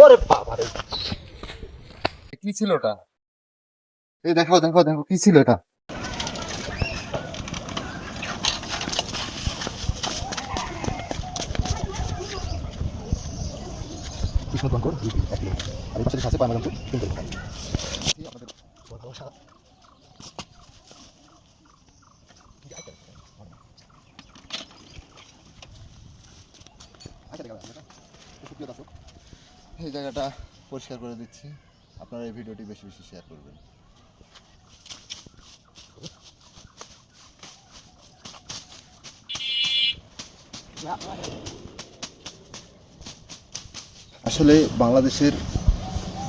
ওরে বাবা রে, কি ছিল ওটা? এই দেখো দেখো দেখো, কি ছিল এটা? কৃষ্ণ দঙ্কর 1 কিলো আর এই পাশে আছে পায়মাগাম 3 কিলো। আপনাদের ভালোবাসা সুপ্রিয় দর্শক, এই জায়গাটা পরিষ্কার করে দিচ্ছি, আপনারা এই ভিডিওটি বেশি বেশি শেয়ার করবেন। আসলে বাংলাদেশের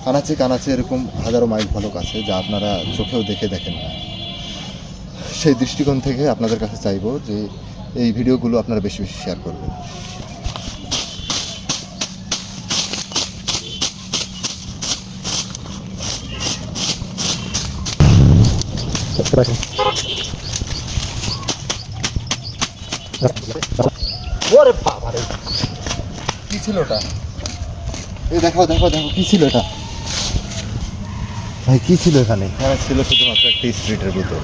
কানাচে কানাচে এরকম হাজারো মাইল ফলক আছে যা আপনারা চোখেও দেখেন না। সেই দৃষ্টিকোণ থেকে আপনাদের কাছে চাইবো যে এই ভিডিওগুলো আপনারা বেশি বেশি শেয়ার করবেন। ওরে বাবা রে, কি ছিল ওটা? এই দেখো দেখো দেখো, কি ছিল এটা? ভাই কি ছিল এখানে? ছিল শুধুমাত্র একটি স্ট্রিটের ভিতর।